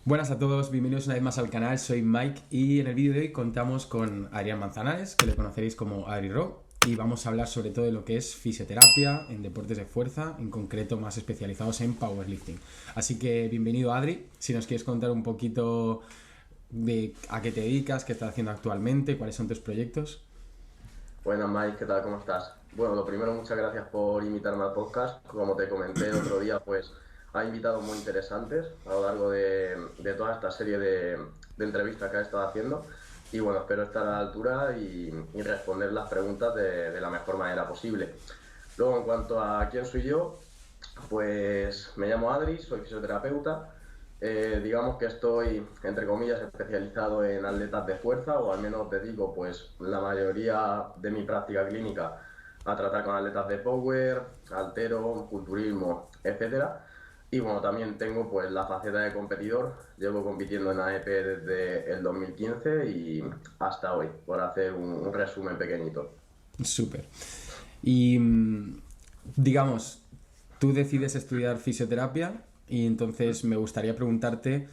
Buenas a todos, bienvenidos una vez más al canal, soy Mike y en el vídeo de hoy contamos con Adrián Manzanares, que le conoceréis como Adri Ro, y vamos a hablar sobre todo de lo que es fisioterapia en deportes de fuerza, en concreto más especializados en powerlifting. Así que bienvenido Adri, si nos quieres contar un poquito de a qué te dedicas, qué estás haciendo actualmente, cuáles son tus proyectos. Buenas, Mike, ¿qué tal? ¿Cómo estás? Bueno, lo primero, muchas gracias por invitarme al podcast. Como te comenté el otro día, pues ha invitado muy interesantes a lo largo de toda esta serie de entrevistas que ha estado haciendo. Y bueno, espero estar a la altura y responder las preguntas de la mejor manera posible. Luego, en cuanto a quién soy yo, pues me llamo Adri, soy fisioterapeuta. Digamos que estoy, entre comillas, especializado en atletas de fuerza, o al menos dedico pues la mayoría de mi práctica clínica a tratar con atletas de power, haltero, culturismo, etcétera. Y bueno, también tengo pues la faceta de competidor. Llevo compitiendo en AEP desde el 2015 y hasta hoy, por hacer un resumen pequeñito. Súper. Y digamos, tú decides estudiar fisioterapia y entonces me gustaría preguntarte,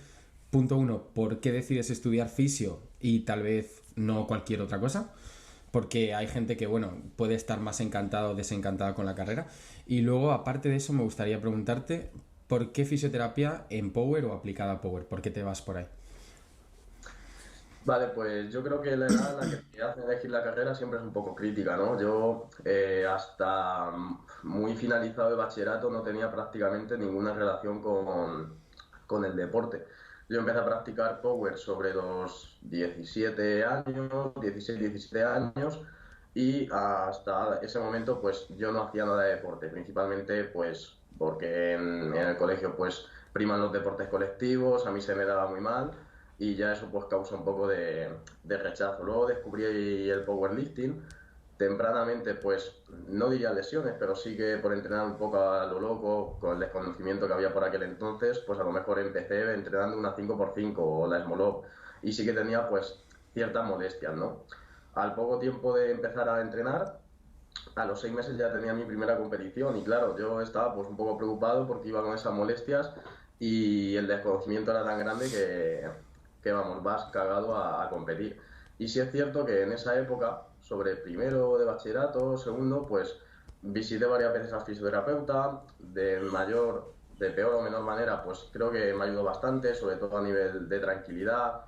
punto uno, ¿por qué decides estudiar fisio y tal vez no cualquier otra cosa? Porque hay gente que, bueno, puede estar más encantada o desencantada con la carrera. Y luego, aparte de eso, me gustaría preguntarte, ¿por qué fisioterapia en Power o aplicada a Power? ¿Por qué te vas por ahí? Vale, pues yo creo que la edad en la que te hacen elegir la carrera siempre es un poco crítica, ¿no? Yo hasta muy finalizado el bachillerato no tenía prácticamente ninguna relación con el deporte. Yo empecé a practicar power sobre los 17 años, 16, 17 años, y hasta ese momento pues yo no hacía nada de deporte, principalmente pues porque en el colegio pues priman los deportes colectivos, a mí se me daba muy mal y ya eso pues causa un poco de rechazo. Luego descubrí el powerlifting, tempranamente pues no diría lesiones, pero sí que por entrenar un poco a lo loco, con el desconocimiento que había por aquel entonces, pues a lo mejor empecé entrenando una 5x5 o la Small Up y sí que tenía pues ciertas molestias, ¿no? Al poco tiempo de empezar a entrenar, a los 6 meses ya tenía mi primera competición y claro, yo estaba pues un poco preocupado porque iba con esas molestias y el desconocimiento era tan grande que vamos, vas cagado a competir. Y sí es cierto que en esa época, sobre primero de bachillerato, segundo, pues visité varias veces al fisioterapeuta, de peor o menor manera, pues creo que me ayudó bastante, sobre todo a nivel de tranquilidad,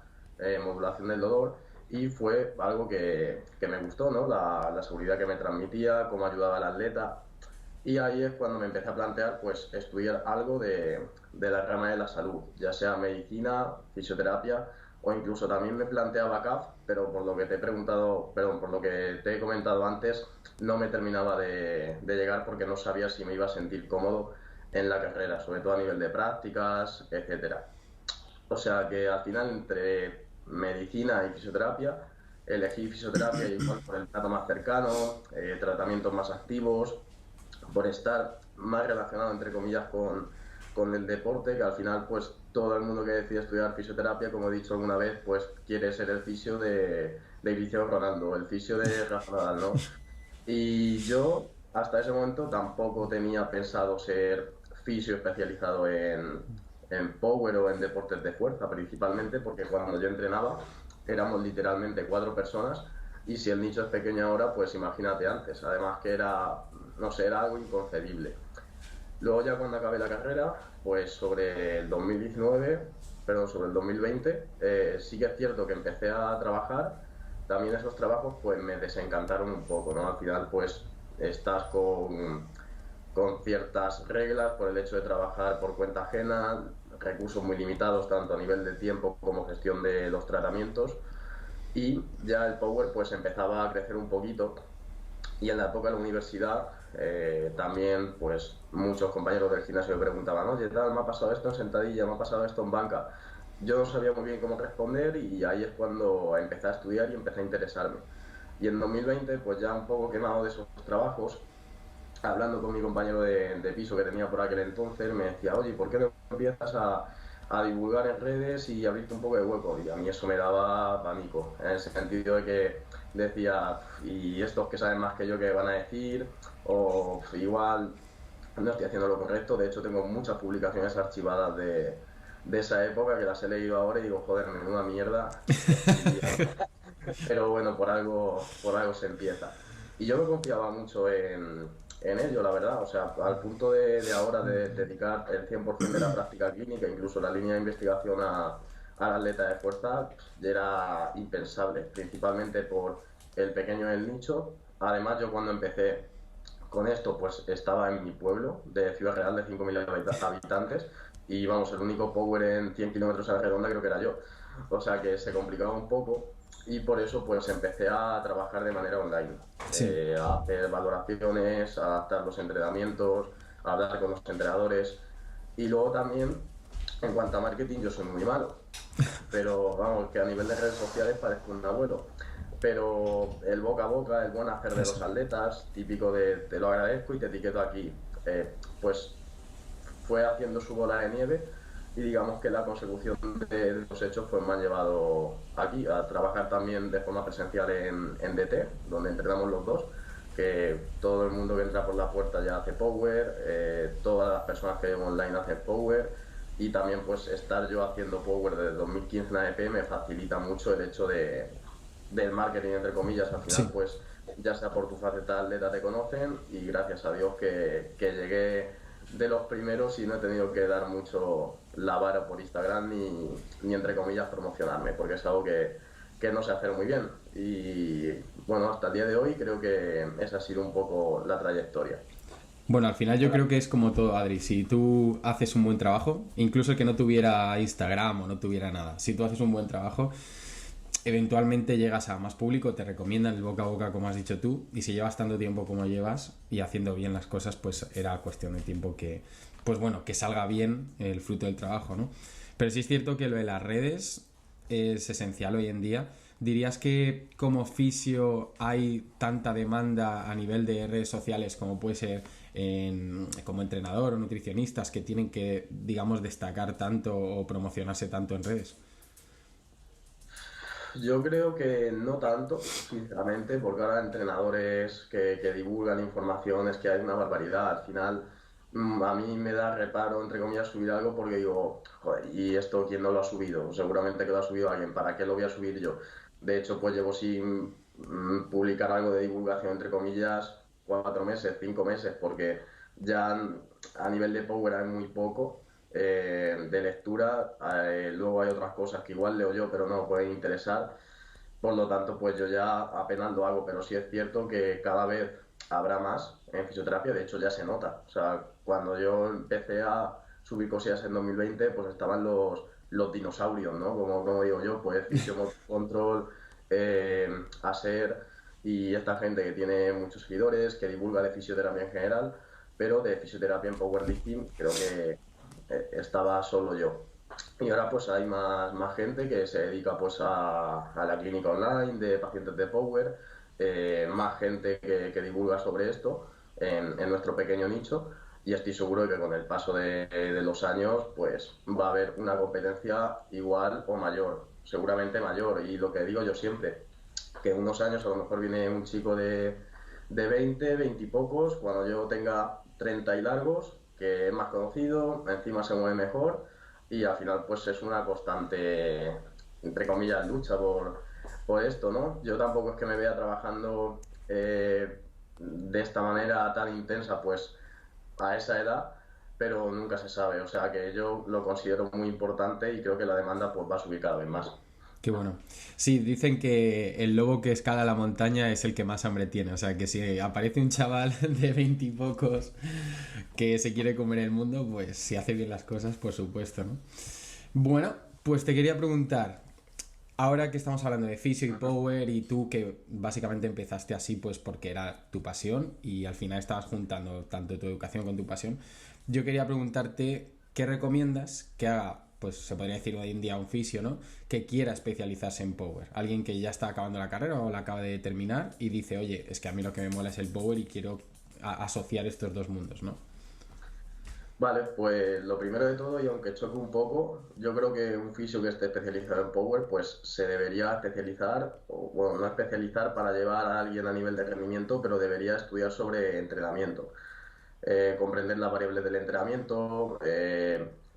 modulación del dolor y fue algo que me gustó, ¿no? La seguridad que me transmitía, cómo ayudaba al atleta. Y ahí es cuando me empecé a plantear pues estudiar algo de la rama de la salud, ya sea medicina, fisioterapia o incluso también me planteaba CAF, pero por lo que te he preguntado, perdón, por lo que te he comentado antes, no me terminaba de llegar porque no sabía si me iba a sentir cómodo en la carrera, sobre todo a nivel de prácticas, etcétera. O sea que al final entre medicina y fisioterapia, elegí fisioterapia igual por el trato más cercano, tratamientos más activos, por estar más relacionado entre comillas con el deporte, que al final pues todo el mundo que decide estudiar fisioterapia, como he dicho alguna vez, pues quiere ser el fisio de Cristiano Ronaldo, el fisio de Rafa Nadal, ¿no? Y yo hasta ese momento tampoco tenía pensado ser fisio especializado en power o en deportes de fuerza, principalmente porque cuando yo entrenaba éramos literalmente 4 personas y si el nicho es pequeño ahora, pues imagínate antes. Además que era, no sé, era algo inconcebible. Luego ya cuando acabé la carrera, pues sobre el 2019, perdón, sobre el 2020, sí que es cierto que empecé a trabajar. También esos trabajos pues me desencantaron un poco, ¿no? Al final pues estás con ciertas reglas por el hecho de trabajar por cuenta ajena, recursos muy limitados tanto a nivel de tiempo como gestión de los tratamientos y ya el power pues empezaba a crecer un poquito y en la época de la universidad también pues muchos compañeros del gimnasio me preguntaban, oye, tal, me ha pasado esto en sentadilla, me ha pasado esto en banca. Yo no sabía muy bien cómo responder y ahí es cuando empecé a estudiar y empecé a interesarme. Y en 2020, pues ya un poco quemado de esos trabajos, hablando con mi compañero de piso que tenía por aquel entonces, me decía, oye, ¿por qué no empiezas a divulgar en redes y abrirte un poco de hueco? Y a mí eso me daba pánico, en el sentido de que decía, ¿y estos que saben más que yo qué van a decir? O igual no estoy haciendo lo correcto, de hecho tengo muchas publicaciones archivadas de esa época que las he leído ahora y digo, joder, menuda mierda. Y, pero bueno, por algo se empieza. Y yo me confiaba mucho en ello, la verdad. O sea, al punto de ahora de dedicar el 100% de la práctica clínica, incluso la línea de investigación al atleta de fuerza, ya era impensable, principalmente por el pequeño del nicho. Además, yo cuando empecé con esto, pues estaba en mi pueblo de Ciudad Real de 5.000 habitantes y vamos, el único power en 100 kilómetros a la redonda creo que era yo. O sea que se complicaba un poco y por eso pues empecé a trabajar de manera online, Sí, a hacer valoraciones, a adaptar los entrenamientos, a hablar con los entrenadores y luego también en cuanto a marketing yo soy muy malo, pero vamos, que a nivel de redes sociales parezco un abuelo. Pero el boca a boca, el buen hacer de eso. los atletas, típico de te lo agradezco y te etiqueto aquí, pues fue haciendo su bola de nieve y digamos que la consecución de los hechos pues me han llevado aquí a trabajar también de forma presencial en DT, donde entrenamos los dos, que todo el mundo que entra por la puerta ya hace power, todas las personas que vemos online hacen power y también pues estar yo haciendo power desde 2015 en AEP me facilita mucho el hecho del marketing entre comillas, al final Sí. pues ya sea por tu faceta de atleta te conocen y gracias a Dios que llegué de los primeros y no he tenido que dar mucho la vara por Instagram ni entre comillas promocionarme, porque es algo que no sé hacer muy bien. Y bueno, hasta el día de hoy creo que esa ha sido un poco la trayectoria. Bueno, al final yo creo que es como todo, Adri. Si tú haces un buen trabajo, incluso el que no tuviera Instagram o no tuviera nada, si tú haces un buen trabajo, eventualmente llegas a más público, te recomiendan el boca a boca como has dicho tú, y si llevas tanto tiempo como llevas y haciendo bien las cosas, pues era cuestión de tiempo que, pues bueno, que salga bien el fruto del trabajo, ¿no? Pero sí es cierto que lo de las redes es esencial hoy en día. ¿Dirías que como fisio hay tanta demanda a nivel de redes sociales como puede ser como entrenador o nutricionistas que tienen que, digamos, destacar tanto o promocionarse tanto en redes? Yo creo que no tanto, sinceramente, porque ahora entrenadores que divulgan informaciones, que hay una barbaridad. Al final, a mí me da reparo, entre comillas, subir algo porque digo, joder, ¿y esto quién no lo ha subido? Seguramente que lo ha subido alguien, ¿para qué lo voy a subir yo? De hecho, pues llevo sin publicar algo de divulgación, entre comillas, 4 meses, 5 meses, porque ya a nivel de Power hay muy poco de lectura. Luego hay otras cosas que igual leo yo, pero no me pueden interesar. Por lo tanto, pues yo ya apenas lo hago, pero sí es cierto que cada vez habrá más en fisioterapia. De hecho, ya se nota. O sea, cuando yo empecé a subir cosillas en 2020, pues estaban los dinosaurios, ¿no? Como digo yo, pues Control, Aser y esta gente que tiene muchos seguidores, que divulga de fisioterapia en general, pero de fisioterapia en powerlifting creo que estaba solo yo. Y ahora pues hay más gente que se dedica pues a la clínica online de pacientes de Power, más gente que divulga sobre esto en nuestro pequeño nicho y estoy seguro de que con el paso de los años pues va a haber una competencia igual o mayor, seguramente mayor. Y lo que digo yo siempre, que en unos años a lo mejor viene un chico de 20 y pocos, cuando yo tenga 30 y largos, que es más conocido, encima se mueve mejor y al final pues es una constante, entre comillas, lucha por esto, ¿no? Yo tampoco es que me vea trabajando de esta manera tan intensa pues a esa edad, pero nunca se sabe, o sea que yo lo considero muy importante y creo que la demanda pues va a subir cada vez más. Qué bueno. Sí, dicen que el lobo que escala la montaña es el que más hambre tiene. O sea, que si aparece un chaval de 20 y pocos que se quiere comer el mundo, pues si hace bien las cosas, por supuesto, ¿no? Bueno, pues te quería preguntar, ahora que estamos hablando de Physio y Power y tú que básicamente empezaste así pues porque era tu pasión y al final estabas juntando tanto tu educación con tu pasión, yo quería preguntarte qué recomiendas que haga, pues se podría decir hoy en día un fisio, ¿no? Que quiera especializarse en Power. Alguien que ya está acabando la carrera o la acaba de terminar y dice, oye, es que a mí lo que me mola es el Power y quiero asociar estos dos mundos, ¿no? Vale, pues lo primero de todo, y aunque choque un poco, yo creo que un fisio que esté especializado en Power, pues se debería especializar, o bueno, no especializar para llevar a alguien a nivel de rendimiento, pero debería estudiar sobre entrenamiento, comprender las variables del entrenamiento,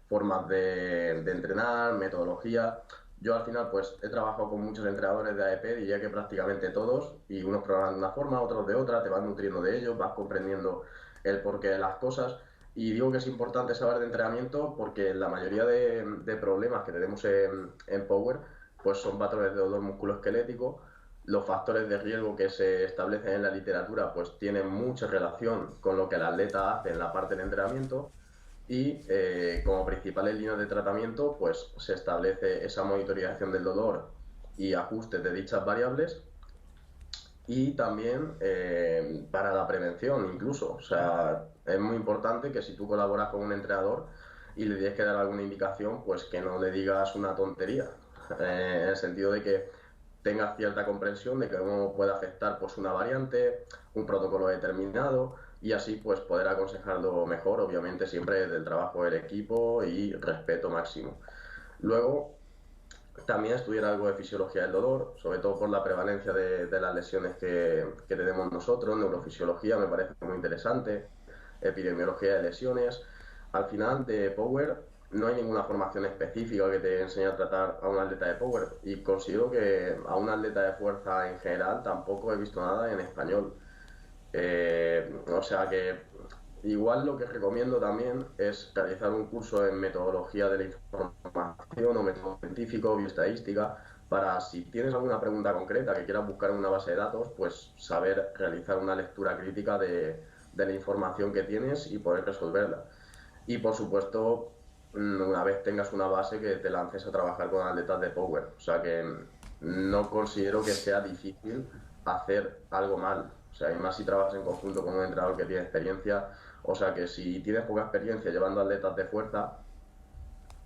formas de entrenar, metodología. Yo al final pues he trabajado con muchos entrenadores de AEP, diría que prácticamente todos, y unos programan de una forma, otros de otra, te vas nutriendo de ellos, vas comprendiendo el porqué de las cosas. Y digo que es importante saber de entrenamiento porque la mayoría de problemas que tenemos en Power pues son patrones de dolor musculoesquelético. Los factores de riesgo que se establecen en la literatura pues tienen mucha relación con lo que el atleta hace en la parte del entrenamiento y como principales líneas de tratamiento pues se establece esa monitorización del dolor y ajustes de dichas variables y también para la prevención incluso. O sea, es muy importante que si tú colaboras con un entrenador y le tienes que dar alguna indicación, pues que no le digas una tontería, en el sentido de que tengas cierta comprensión de que cómo puede afectar pues una variante, un protocolo determinado y así pues poder aconsejarlo mejor, obviamente siempre desde el trabajo del equipo y respeto máximo. Luego, también estudiar algo de fisiología del dolor, sobre todo por la prevalencia de las lesiones que tenemos nosotros. Neurofisiología me parece muy interesante, epidemiología de lesiones. Al final de Power no hay ninguna formación específica que te enseñe a tratar a un atleta de Power y considero que a un atleta de fuerza en general tampoco he visto nada en español. O sea que igual lo que recomiendo también es realizar un curso en metodología de la información o método científico, bioestadística, para si tienes alguna pregunta concreta que quieras buscar en una base de datos, pues saber realizar una lectura crítica de la información que tienes y poder resolverla. Y por supuesto, una vez tengas una base que te lances a trabajar con atletas de Power. O sea que no considero que sea difícil hacer algo mal. O sea, y más si trabajas en conjunto con un entrenador que tiene experiencia. O sea que si tienes poca experiencia llevando atletas de fuerza,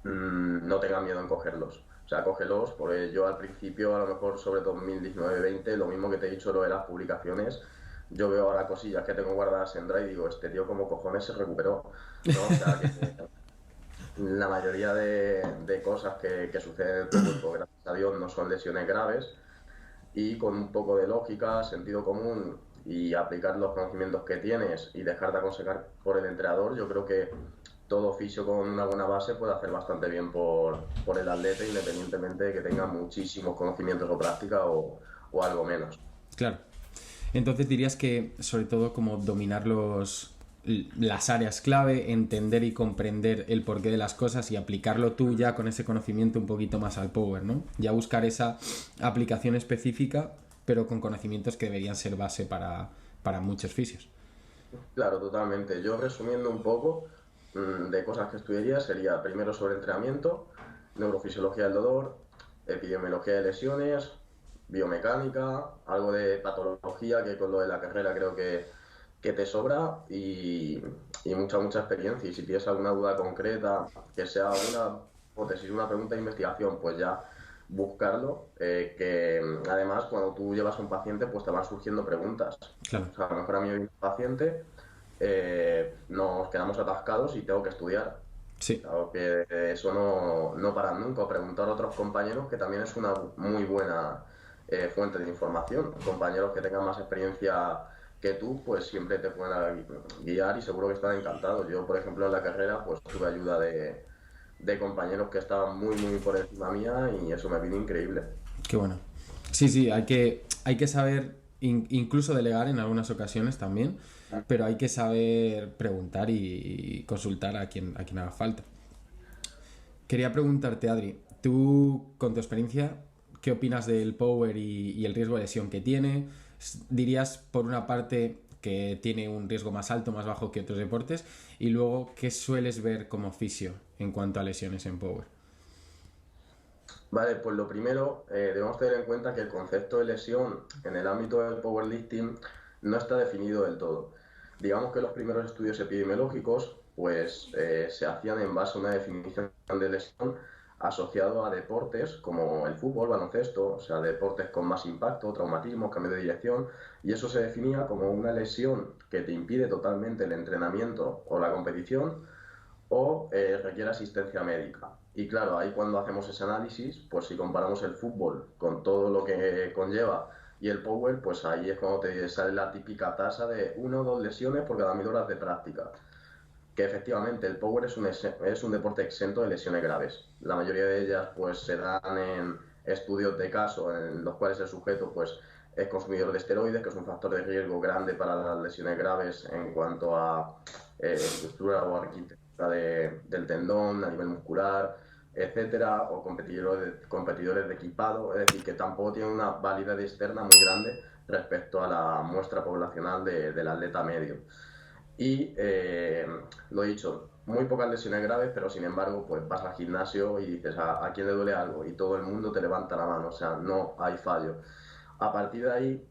no tengas miedo en cogerlos. O sea, cógelos, porque yo al principio, a lo mejor sobre 2019-20, lo mismo que te he dicho lo de las publicaciones, yo veo ahora cosillas que tengo guardadas en Drive y digo, este tío como cojones se recuperó, ¿no? O sea, que la mayoría de cosas que suceden en el Power, pues gracias a Dios, no son lesiones graves y con un poco de lógica, sentido común y aplicar los conocimientos que tienes y dejar de aconsejar por el entrenador, yo creo que todo fisio con una buena base puede hacer bastante bien por el atleta, independientemente de que tenga muchísimos conocimientos o práctica o algo menos. Claro. Entonces dirías que sobre todo como dominar las áreas clave, entender y comprender el porqué de las cosas y aplicarlo tú ya con ese conocimiento un poquito más al Power, ¿no? Ya buscar esa aplicación específica, pero con conocimientos que deberían ser base para muchos fisios. Claro, totalmente. Yo resumiendo un poco de cosas que estudiaría sería primero sobre entrenamiento, neurofisiología del dolor, epidemiología de lesiones, biomecánica, algo de patología que con lo de la carrera creo que te sobra y mucha experiencia. Y si tienes alguna duda concreta, que sea una hipótesis, una pregunta de investigación, pues ya buscarlo, que además cuando tú llevas a un paciente pues te van surgiendo preguntas. Claro. O sea, a lo mejor a mí viene un paciente, nos quedamos atascados y tengo que estudiar. Sí. Claro que eso no para nunca. Preguntar a otros compañeros que también es una muy buena fuente de información. Compañeros que tengan más experiencia que tú, pues siempre te pueden guiar y seguro que están encantados. Yo, por ejemplo, en la carrera, pues tuve ayuda de compañeros que estaban muy por encima mía y eso me vino increíble. Qué bueno. Sí, hay que saber incluso delegar en algunas ocasiones también, pero hay que saber preguntar y consultar a quien haga falta. Quería preguntarte, Adri, tú con tu experiencia, ¿qué opinas del Power y el riesgo de lesión que tiene? ¿Dirías por una parte que tiene un riesgo más alto, más bajo que otros deportes? Y luego, ¿qué sueles ver como fisio en cuanto a lesiones en Power? Vale, pues lo primero, debemos tener en cuenta que el concepto de lesión en el ámbito del powerlifting no está definido del todo. Digamos que los primeros estudios epidemiológicos pues se hacían en base a una definición de lesión asociado a deportes como el fútbol, baloncesto, o sea, deportes con más impacto, traumatismo, cambio de dirección, y eso se definía como una lesión que te impide totalmente el entrenamiento o la competición o requiere asistencia médica. Y claro, ahí cuando hacemos ese análisis, pues si comparamos el fútbol con todo lo que conlleva y el power, pues ahí es cuando te sale la típica tasa de 1 o 2 lesiones por cada 1000 horas de práctica. que efectivamente el power es un deporte exento de lesiones graves. La mayoría de ellas pues se dan en estudios de caso en los cuales el sujeto pues es consumidor de esteroides, que es un factor de riesgo grande para las lesiones graves en cuanto a estructura o arquitectura del tendón a nivel muscular, etcétera, o competidores de equipado, es decir, que tampoco tienen una validez externa muy grande respecto a la muestra poblacional del atleta medio. Y lo dicho, muy pocas lesiones graves, pero sin embargo, pues vas al gimnasio y dices a quién le duele algo y todo el mundo te levanta la mano, o sea, no hay fallo. A partir de ahí,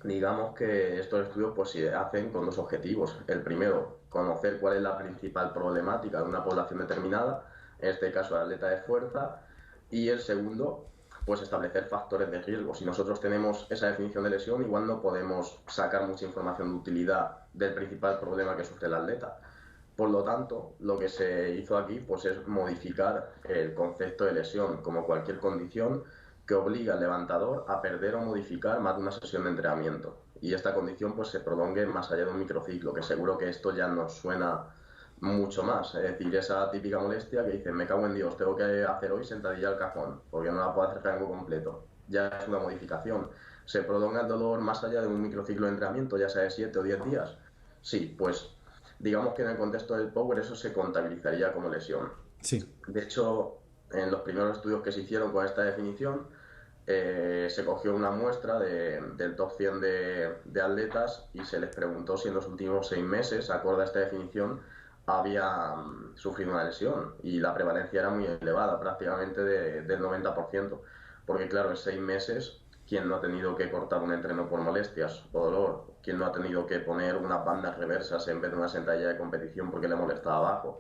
digamos que estos estudios pues se hacen con dos objetivos. El primero, conocer cuál es la principal problemática de una población determinada, en este caso el atleta de fuerza, y el segundo, pues establecer factores de riesgo. Si nosotros tenemos esa definición de lesión, igual no podemos sacar mucha información de utilidad del principal problema que sufre el atleta. Por lo tanto, lo que se hizo aquí pues, es modificar el concepto de lesión como cualquier condición que obliga al levantador a perder o modificar más de una sesión de entrenamiento. Y esta condición pues, se prolongue más allá de un microciclo, que seguro que esto ya nos suena mucho más. Es decir, esa típica molestia que dicen, me cago en Dios, tengo que hacer hoy sentadilla al cajón, porque no la puedo hacer rango completo. Ya es una modificación. ¿Se prolonga el dolor más allá de un microciclo de entrenamiento, ya sea de 7 o 10 días? Sí, pues digamos que en el contexto del power eso se contabilizaría como lesión. Sí. De hecho, en los primeros estudios que se hicieron con esta definición, se cogió una muestra del top 100 de atletas y se les preguntó si en los últimos 6 meses, acorde a esta definición, habían sufrido una lesión y la prevalencia era muy elevada, prácticamente del 90%, porque claro, en 6 meses, ¿quién no ha tenido que cortar un entreno por molestias o dolor? ¿Quién no ha tenido que poner unas bandas reversas en vez de una sentadilla de competición porque le molestaba abajo?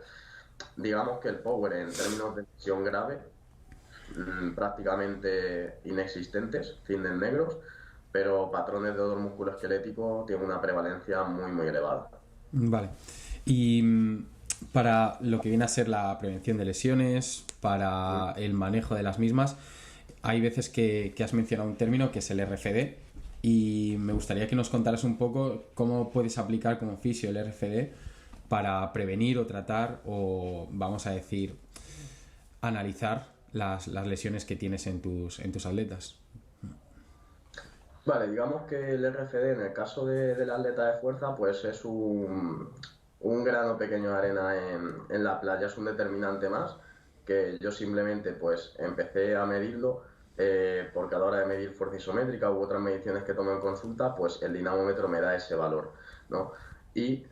Digamos que el power en términos de lesión grave prácticamente inexistentes, cinden negros, pero patrones de dolor musculoesquelético tienen una prevalencia muy, muy elevada. Vale. Y para lo que viene a ser la prevención de lesiones, para el manejo de las mismas, hay veces que has mencionado un término que es el RFD y me gustaría que nos contaras un poco cómo puedes aplicar como fisio el RFD para prevenir o tratar o, vamos a decir, analizar las lesiones que tienes en tus atletas. Vale, digamos que el RFD en el caso del atleta de fuerza pues es un grano pequeño de arena en la playa, es un determinante más que yo simplemente pues empecé a medirlo porque a la hora de medir fuerza isométrica u otras mediciones que tomo en consulta pues el dinamómetro me da ese valor, ¿no? Y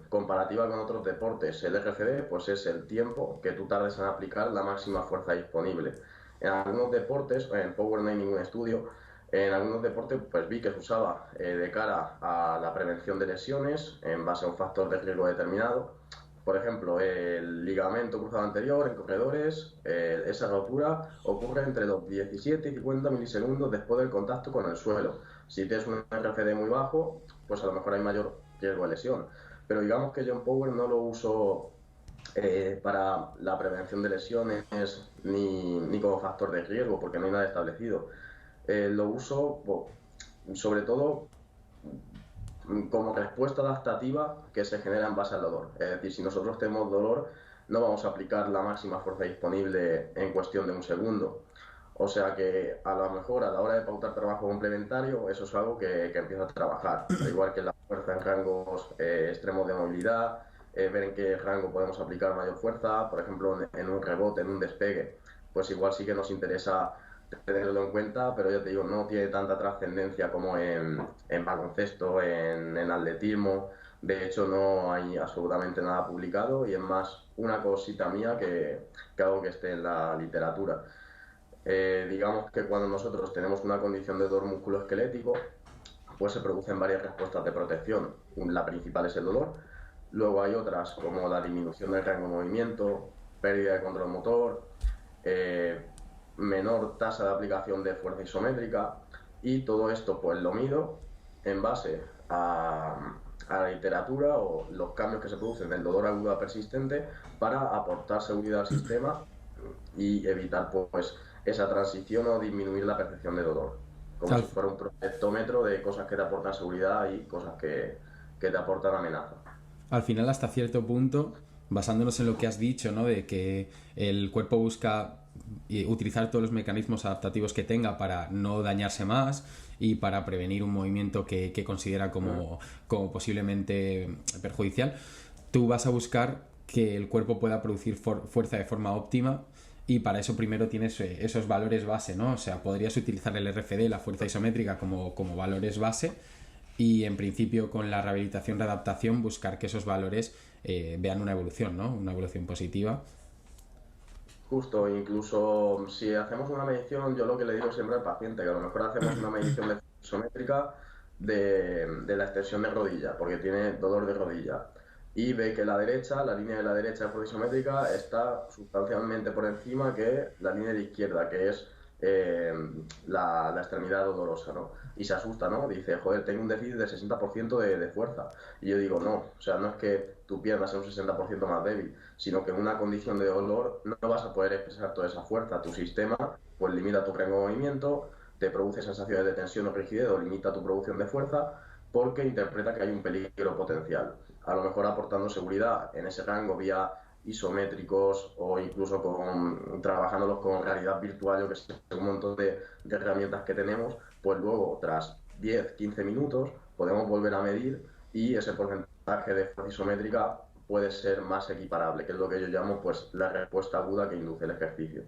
comparativa con otros deportes, el RFD pues es el tiempo que tú tardes en aplicar la máxima fuerza disponible. En algunos deportes, en Power no hay ningún estudio, en algunos deportes pues vi que se usaba de cara a la prevención de lesiones en base a un factor de riesgo determinado. Por ejemplo, el ligamento cruzado anterior en corredores, esa rotura ocurre entre los 17 y 50 milisegundos después del contacto con el suelo. Si tienes un RFD muy bajo, pues a lo mejor hay mayor riesgo de lesión. Pero digamos que yo en Power no lo uso para la prevención de lesiones ni como factor de riesgo, porque no hay nada establecido. Lo uso sobre todo como respuesta adaptativa que se genera en base al dolor. Es decir, si nosotros tenemos dolor, no vamos a aplicar la máxima fuerza disponible en cuestión de un segundo. O sea que a lo mejor a la hora de pautar trabajo complementario, eso es algo que empieza a trabajar. Al igual que la fuerza en rangos extremos de movilidad, ver en qué rango podemos aplicar mayor fuerza, por ejemplo, en un rebote, en un despegue, pues igual sí que nos interesa tenerlo en cuenta, pero ya te digo, no tiene tanta trascendencia como en baloncesto, en atletismo. De hecho, no hay absolutamente nada publicado y es más una cosita mía que algo que esté en la literatura. Digamos que cuando nosotros tenemos una condición de dolor musculoesquelético, pues se producen varias respuestas de protección. La principal es el dolor, luego hay otras como la disminución del rango de movimiento, pérdida de control motor, eh, menor tasa de aplicación de fuerza isométrica y todo esto pues lo mido en base a la literatura o los cambios que se producen del dolor agudo a persistente para aportar seguridad al sistema y evitar pues esa transición o disminuir la percepción de dolor, como Al, si fuera un proyectómetro de cosas que te aportan seguridad y cosas que te aportan amenaza. al final, hasta cierto punto, basándonos en lo que has dicho, ¿no? De que el cuerpo busca utilizar todos los mecanismos adaptativos que tenga para no dañarse más y para prevenir un movimiento que considera como posiblemente perjudicial, tú vas a buscar que el cuerpo pueda producir fuerza de forma óptima, y para eso primero tienes esos valores base, ¿no? O sea, podrías utilizar el RFD, la fuerza isométrica, como valores base, y en principio con la rehabilitación readaptación buscar que esos valores vean una evolución, ¿no? Una evolución positiva. Justo, incluso si hacemos una medición, yo lo que le digo siempre al paciente, que a lo mejor hacemos una medición de isométrica de la extensión de rodilla, porque tiene dolor de rodilla, y ve que la derecha, la línea de la derecha isométrica está sustancialmente por encima que la línea de izquierda, que es la extremidad dolorosa, ¿no? Y se asusta, ¿no? Dice, joder, tengo un déficit de 60% de fuerza. Y yo digo, no, o sea, no es que tu pierna sea un 60% más débil, sino que en una condición de dolor no vas a poder expresar toda esa fuerza. Tu sistema pues limita tu rango de movimiento, te produce sensaciones de tensión o rigidez o limita tu producción de fuerza porque interpreta que hay un peligro potencial. A lo mejor aportando seguridad en ese rango vía isométricos o incluso trabajándolos con realidad virtual, yo que sé, un montón de herramientas que tenemos, pues luego tras 10-15 minutos podemos volver a medir y ese porcentaje de fuerza isométrica puede ser más equiparable, que es lo que yo llamo pues la respuesta aguda que induce el ejercicio.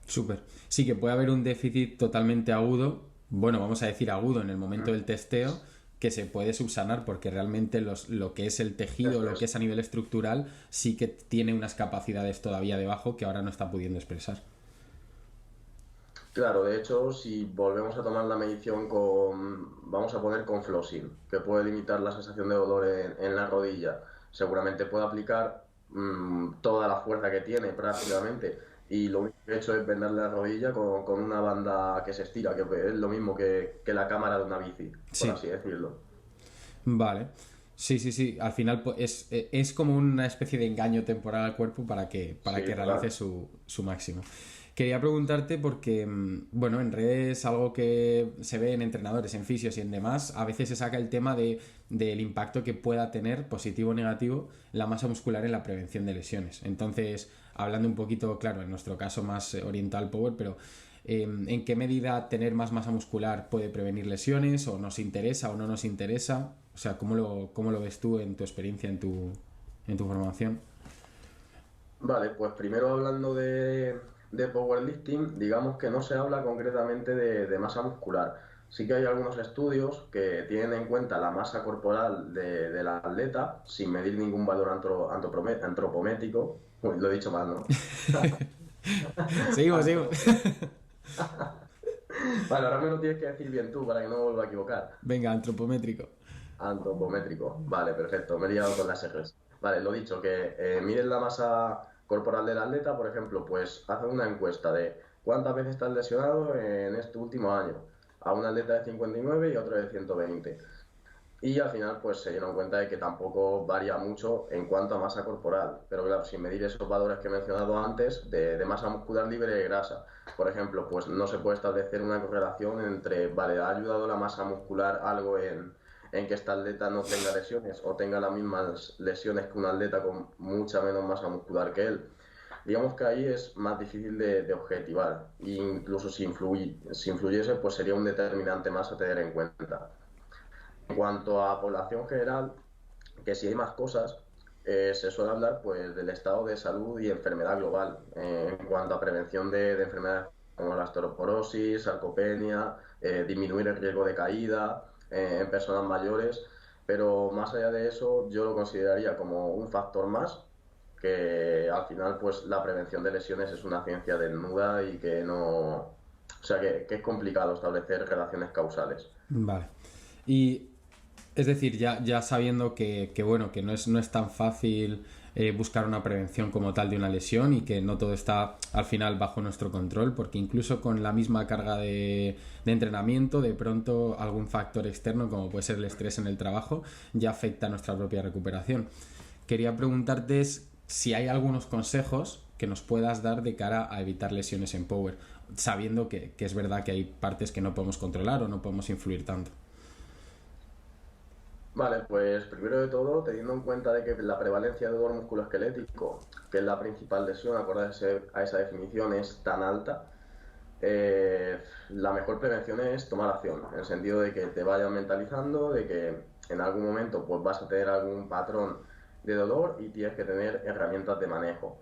Súper. Sí que puede haber un déficit totalmente agudo, bueno, vamos a decir agudo en el momento del testeo, que se puede subsanar porque realmente lo que es el tejido, Eso lo que es. es a nivel estructural, sí que tiene unas capacidades todavía debajo que ahora no está pudiendo expresar. Claro, de hecho, si volvemos a tomar la medición vamos a poner con flossing, que puede limitar la sensación de dolor en la rodilla, seguramente puede aplicar toda la fuerza que tiene prácticamente y lo único que he hecho es vendarle la rodilla con una banda que se estira, que es lo mismo que la cámara de una bici, por Sí, así decirlo. vale. Sí, sí, sí. Al final es como una especie de engaño temporal al cuerpo para que Sí, realice total. su máximo. Quería preguntarte porque, bueno, en redes algo que se ve en entrenadores, en fisios y en demás, a veces se saca el tema del impacto que pueda tener, positivo o negativo, la masa muscular en la prevención de lesiones. Entonces, hablando un poquito, claro, en nuestro caso más oriental power, pero ¿en qué medida tener más masa muscular puede prevenir lesiones o nos interesa o no nos interesa? O sea, ¿cómo lo ves tú en tu experiencia, en tu formación? Vale, pues primero hablando de powerlifting, digamos que no se habla concretamente de masa muscular. Sí que hay algunos estudios que tienen en cuenta la masa corporal del atleta sin medir ningún valor antropométrico. Uy, lo he dicho mal, ¿no? Seguimos, seguimos. Antro- Vale, ahora me lo tienes que decir bien tú para que no me vuelva a equivocar. Venga, antropométrico. Antropométrico. Vale, perfecto. Me he liado con las R's. Vale, lo dicho, que miden la masa corporal del atleta, por ejemplo, pues hacen una encuesta de cuántas veces estás lesionado en este último año. A un atleta de 59 y otro de 120. Y al final, pues se dieron cuenta de que tampoco varía mucho en cuanto a masa corporal. Pero claro, sin medir esos valores que he mencionado antes de masa muscular libre de grasa. Por ejemplo, pues no se puede establecer una correlación entre, vale, ha ayudado la masa muscular algo en que esta atleta no tenga lesiones o tenga las mismas lesiones que un atleta con mucha menos masa muscular que él. Digamos que ahí es más difícil de objetivar. E incluso si influyese, pues sería un determinante más a tener en cuenta. En cuanto a población general, que si hay más cosas, se suele hablar pues del estado de salud y enfermedad global. En cuanto a prevención de enfermedades como la osteoporosis, sarcopenia, disminuir el riesgo de caída en personas mayores, pero más allá de eso yo lo consideraría como un factor más, que al final pues la prevención de lesiones es una ciencia desnuda y que no, o sea que es complicado establecer relaciones causales. Vale. Y es decir, ya sabiendo bueno, que no es tan fácil buscar una prevención como tal de una lesión y que no todo está al final bajo nuestro control, porque incluso con la misma carga de entrenamiento, de pronto algún factor externo, como puede ser el estrés en el trabajo, ya afecta a nuestra propia recuperación. Quería preguntarte si hay algunos consejos que nos puedas dar de cara a evitar lesiones en Power, sabiendo que es verdad que hay partes que no podemos controlar o no podemos influir tanto. Vale, pues primero de todo, teniendo en cuenta de que la prevalencia de dolor musculoesquelético, que es la principal lesión, acordarse a esa definición, es tan alta, la mejor prevención es tomar acción, en el sentido de que te vayas mentalizando, de que en algún momento pues vas a tener algún patrón de dolor y tienes que tener herramientas de manejo.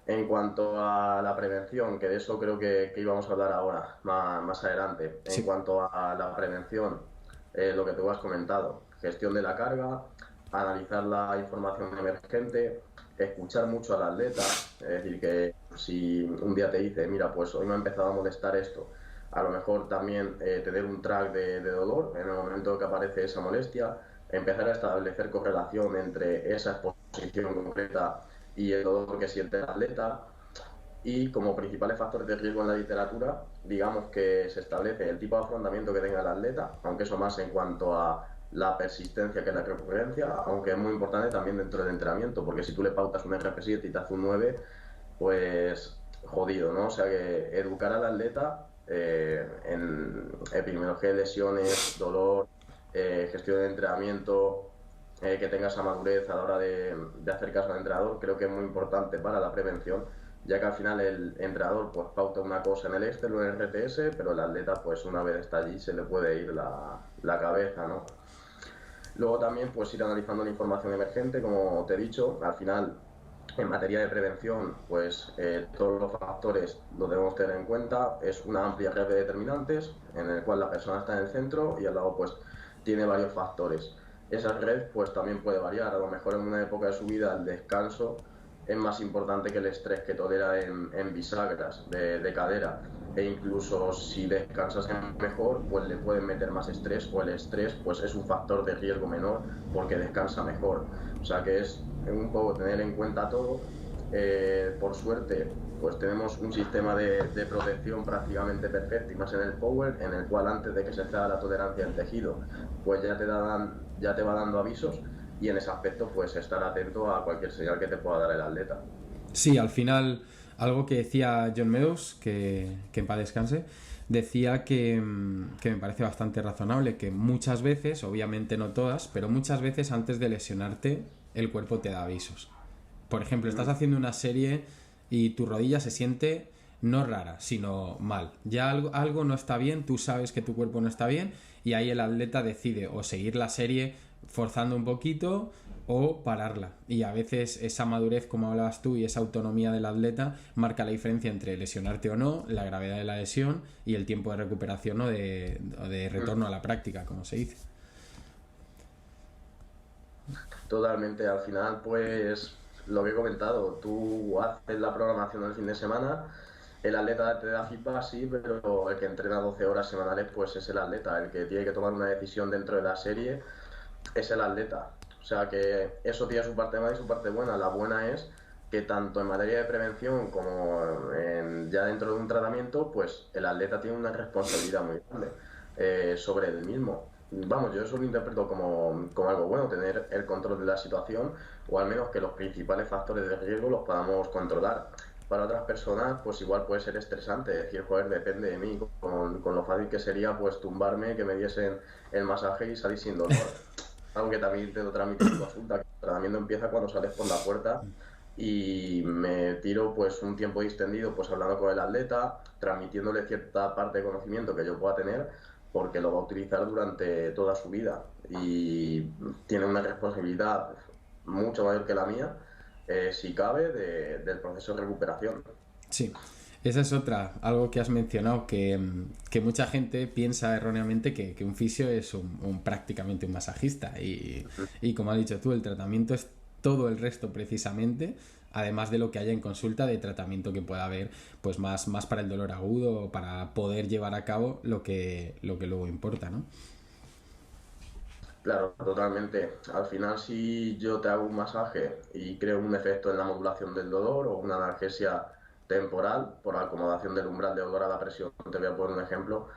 En cuanto a la prevención, que de eso creo que íbamos a hablar ahora, más adelante, en Sí, cuanto a la prevención, lo que tú has comentado, gestión de la carga, analizar la información emergente, escuchar mucho al atleta, es decir, que si un día te dice, mira, pues hoy me ha empezado a molestar esto, a lo mejor también tener un track de dolor en el momento que aparece esa molestia, empezar a establecer correlación entre esa exposición concreta y el dolor que siente el atleta. Y como principales factores de riesgo en la literatura, digamos que se establece el tipo de afrontamiento que tenga el atleta, aunque eso más en cuanto a la persistencia que la recurrencia, aunque es muy importante también dentro del entrenamiento, porque si tú le pautas un RP7 y te hace un 9, pues jodido, ¿no? O sea que educar al atleta en epidemiología de lesiones, dolor, gestión de entrenamiento, que tenga esa madurez a la hora de hacer caso al entrenador, creo que es muy importante para la prevención, ya que al final el entrenador pues pauta una cosa en el Excel o en el RTS, pero el atleta pues una vez está allí se le puede ir la cabeza, ¿no? Luego también pues ir analizando la información emergente, como te he dicho, al final en materia de prevención, pues todos los factores los debemos tener en cuenta. Es una amplia red de determinantes en el cual la persona está en el centro y al lado pues tiene varios factores. Esa red pues también puede variar. A lo mejor en una época de su vida el descanso es más importante que el estrés que tolera en bisagras de cadera. E incluso si descansas mejor, pues le pueden meter más estrés o el estrés pues es un factor de riesgo menor porque descansa mejor. O sea que es un poco tener en cuenta todo. Por suerte, pues tenemos un sistema de protección prácticamente perfecto y más en el Power, en el cual antes de que se ceda la tolerancia del tejido, pues ya te va dando avisos y en ese aspecto pues estar atento a cualquier señal que te pueda dar el atleta. sí, al final, algo que decía John Meadows, que en paz descanse, decía que me parece bastante razonable, que muchas veces, obviamente no todas, pero muchas veces antes de lesionarte, el cuerpo te da avisos. Por ejemplo, estás haciendo una serie y tu rodilla se siente no rara, sino mal. Ya algo no está bien, tú sabes que tu cuerpo no está bien y ahí el atleta decide o seguir la serie forzando un poquito o pararla. Y a veces esa madurez, como hablabas tú, y esa autonomía del atleta marca la diferencia entre lesionarte o no, la gravedad de la lesión y el tiempo de recuperación o de retorno a la práctica, como se dice. Totalmente, al final, pues lo que he comentado, tú haces la programación del fin de semana, el atleta te da feedback, sí, pero el que entrena 12 horas semanales, pues es el atleta, el que tiene que tomar una decisión dentro de la serie es el atleta. O sea que eso tiene su parte mala y su parte buena. La buena es que tanto en materia de prevención como ya dentro de un tratamiento, pues el atleta tiene una responsabilidad muy grande sobre el mismo. Vamos, yo eso lo interpreto como algo bueno, tener el control de la situación o al menos que los principales factores de riesgo los podamos controlar. Para otras personas, pues igual puede ser estresante, decir, joder, depende de mí, con lo fácil que sería pues tumbarme, que me diesen el masaje y salir sin dolor. Algo que también te lo transmito en consulta, que el tratamiento empieza cuando sales por la puerta y me tiro pues un tiempo distendido pues hablando con el atleta, transmitiéndole cierta parte de conocimiento que yo pueda tener porque lo va a utilizar durante toda su vida y tiene una responsabilidad mucho mayor que la mía, si cabe, del proceso de recuperación. Sí, esa es otra, algo que has mencionado, que mucha gente piensa erróneamente que un fisio es prácticamente un masajista y como has dicho tú, el tratamiento es todo el resto precisamente, además de lo que haya en consulta de tratamiento que pueda haber, pues más para el dolor agudo, para poder llevar a cabo lo que luego importa, ¿no? Claro, totalmente. Al final, si yo te hago un masaje y creo un efecto en la modulación del dolor o una analgesia temporal por acomodación del umbral de dolor a la presión, te voy a poner un ejemplo,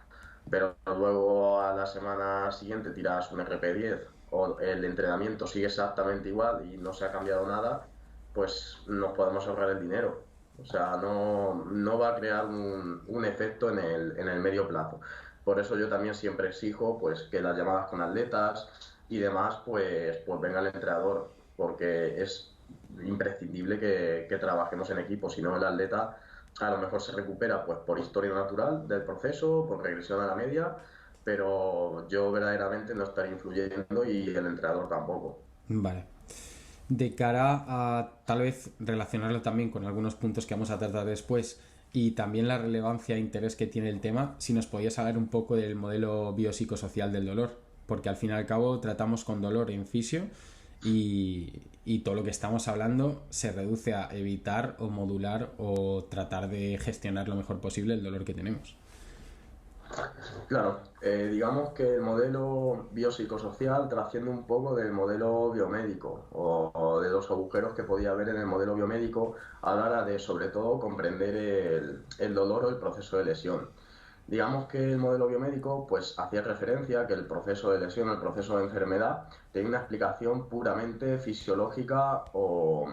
pero luego a la semana siguiente tiras un RP10 o el entrenamiento sigue exactamente igual y no se ha cambiado nada, pues nos podemos ahorrar el dinero. O sea, no va a crear un efecto en el medio plazo. Por eso yo también siempre exijo pues, que las llamadas con atletas, y demás, pues venga el entrenador, porque es imprescindible que trabajemos en equipo, si no el atleta a lo mejor se recupera pues por historia natural del proceso, por regresión a la media, pero yo verdaderamente no estaré influyendo y el entrenador tampoco. Vale. De cara a tal vez relacionarlo también con algunos puntos que vamos a tratar después y también la relevancia e interés que tiene el tema, si nos podías hablar un poco del modelo biopsicosocial del dolor, porque al fin y al cabo tratamos con dolor en fisio y todo lo que estamos hablando se reduce a evitar o modular o tratar de gestionar lo mejor posible el dolor que tenemos. Claro, digamos que el modelo biopsicosocial trasciende un poco del modelo biomédico o de los agujeros que podía haber en el modelo biomédico a la hora de, sobre todo, comprender el dolor o el proceso de lesión. Digamos que el modelo biomédico pues hacía referencia a que el proceso de lesión, el proceso de enfermedad, tenía una explicación puramente fisiológica o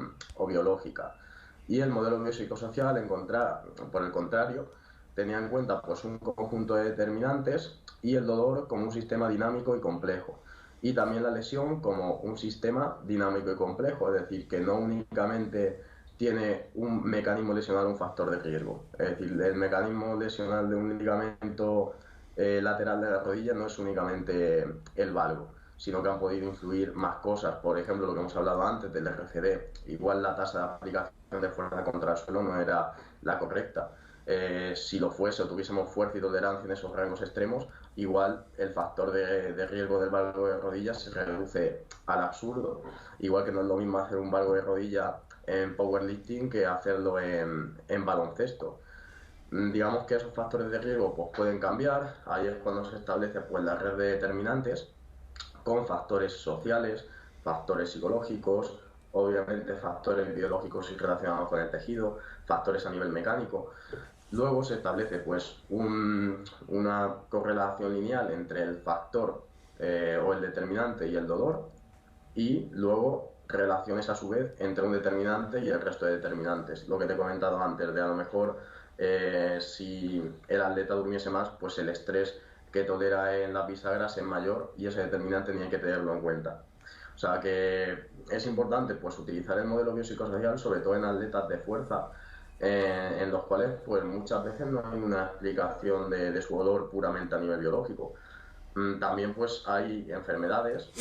biológica. Y el modelo biopsicosocial, por el contrario, tenía en cuenta pues un conjunto de determinantes y el dolor como un sistema dinámico y complejo. Y también la lesión como un sistema dinámico y complejo, es decir, que no únicamente tiene un mecanismo lesional un factor de riesgo. Es decir, el mecanismo lesional de un ligamento lateral de la rodilla no es únicamente el valgo, sino que han podido influir más cosas. Por ejemplo, lo que hemos hablado antes del RCD. Igual la tasa de aplicación de fuerza contra el suelo no era la correcta. Si lo fuese o tuviésemos fuerza y tolerancia en esos rangos extremos, igual el factor de riesgo del valgo de rodillas se reduce al absurdo. Igual que no es lo mismo hacer un valgo de rodilla en powerlifting que hacerlo en baloncesto. Digamos que esos factores de riesgo pues, pueden cambiar, ahí es cuando se establece pues, la red de determinantes con factores sociales, factores psicológicos, obviamente factores biológicos y relacionados con el tejido, factores a nivel mecánico. Luego se establece pues una correlación lineal entre el factor o el determinante y el dolor y luego relaciones a su vez entre un determinante y el resto de determinantes. Lo que te he comentado antes, de a lo mejor si el atleta durmiese más, pues el estrés que tolera en las bisagras es mayor y ese determinante ni hay que tenerlo en cuenta. O sea que es importante pues utilizar el modelo biopsicosocial, sobre todo en atletas de fuerza, en los cuales pues muchas veces no hay una explicación de su dolor puramente a nivel biológico. También pues hay enfermedades,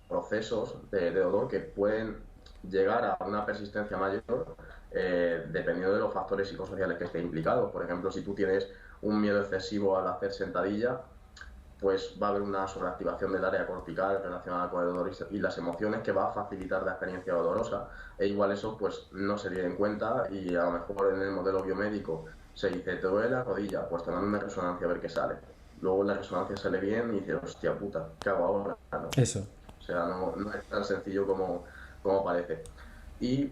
procesos de dolor que pueden llegar a una persistencia mayor dependiendo de los factores psicosociales que estén implicados. Por ejemplo, si tú tienes un miedo excesivo al hacer sentadilla, pues va a haber una sobreactivación del área cortical relacionada con el dolor y las emociones que va a facilitar la experiencia dolorosa. E igual eso pues no se tiene en cuenta y a lo mejor en el modelo biomédico se dice, te duele la rodilla, pues te dan una resonancia a ver qué sale. Luego la resonancia sale bien y dices, hostia puta, ¿qué hago ahora? ¿No? Eso. O sea, no es tan sencillo como parece. Y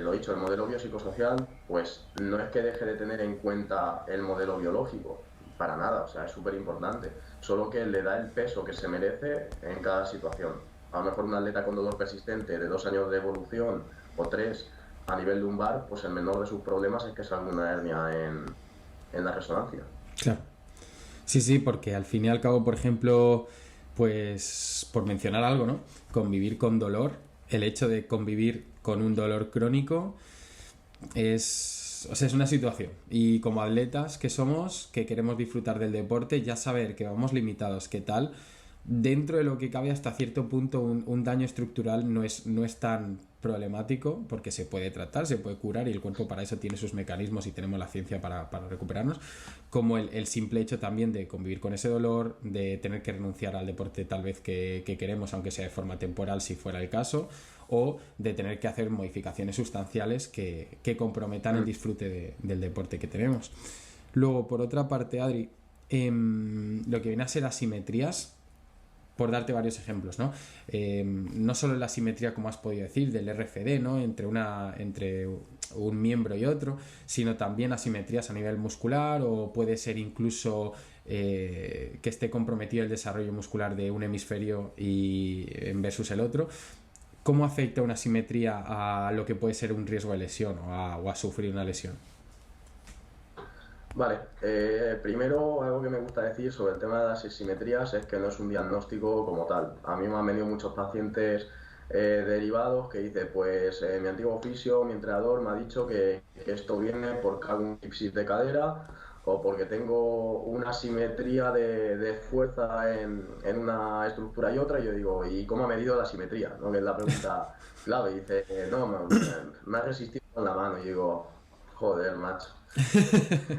lo dicho, el modelo biopsicosocial, pues no es que deje de tener en cuenta el modelo biológico, para nada, o sea, es súper importante, solo que le da el peso que se merece en cada situación. A lo mejor un atleta con dolor persistente de 2 años de evolución o 3 a nivel lumbar, pues el menor de sus problemas es que salga una hernia en la resonancia. Claro. Sí, sí, porque al fin y al cabo, por ejemplo, pues por mencionar algo, ¿no? Convivir con dolor, el hecho de convivir con un dolor crónico es, o sea, es una situación. Y como atletas que somos, que queremos disfrutar del deporte, ya saber que vamos limitados, que tal, dentro de lo que cabe hasta cierto punto un daño estructural no es tan problemático porque se puede tratar, se puede curar y el cuerpo para eso tiene sus mecanismos y tenemos la ciencia para recuperarnos, como el simple hecho también de convivir con ese dolor, de tener que renunciar al deporte tal vez que queremos, aunque sea de forma temporal si fuera el caso, o de tener que hacer modificaciones sustanciales que comprometan el disfrute del deporte que tenemos. Luego, por otra parte, Adri, lo que viene a ser asimetrías, por darte varios ejemplos, ¿no? No solo la simetría, como has podido decir, del RFD, ¿no? Entre un miembro y otro, sino también asimetrías a nivel muscular o puede ser incluso que esté comprometido el desarrollo muscular de un hemisferio versus el otro. ¿Cómo afecta una asimetría a lo que puede ser un riesgo de lesión o a sufrir una lesión? Vale, primero algo que me gusta decir sobre el tema de las asimetrías es que no es un diagnóstico como tal. A mí me han venido muchos pacientes derivados que dicen, pues mi antiguo fisio, mi entrenador me ha dicho que esto viene porque hago un ipsis de cadera o porque tengo una asimetría de fuerza en una estructura y otra. Y yo digo, ¿y cómo ha medido la asimetría? ¿No? Que es la pregunta clave. Y dice, no, me ha resistido con la mano. Y yo digo, joder, macho.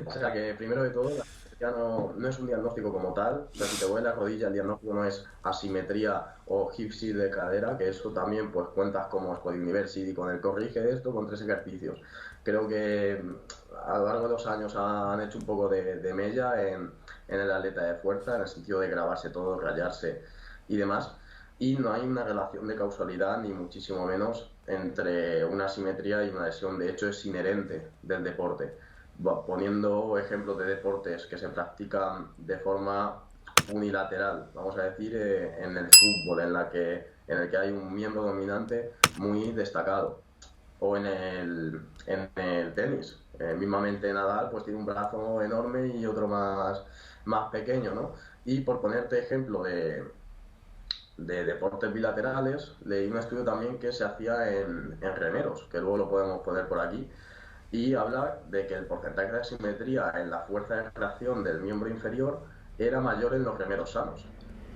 O sea que primero de todo, la asimetría no es un diagnóstico como tal. O sea, si te duele la rodilla, el diagnóstico no es asimetría o hipsis de cadera, que eso también pues cuentas como Squad University con el corrige esto con 3 ejercicios. Creo que a lo largo de los años han hecho un poco de mella en el atleta de fuerza, en el sentido de grabarse todo, rayarse y demás. Y no hay una relación de causalidad, ni muchísimo menos, entre una asimetría y una lesión. De hecho, es inherente del deporte. Poniendo ejemplos de deportes que se practican de forma unilateral, vamos a decir, en el fútbol, en el que hay un miembro dominante muy destacado, o en el tenis. Mismamente Nadal pues tiene un brazo enorme y otro más pequeño, ¿no? Y por ponerte ejemplo de deportes bilaterales, leí un estudio también que se hacía en remeros, que luego lo podemos poner por aquí, y habla de que el porcentaje de asimetría en la fuerza de reacción del miembro inferior era mayor en los remeros sanos,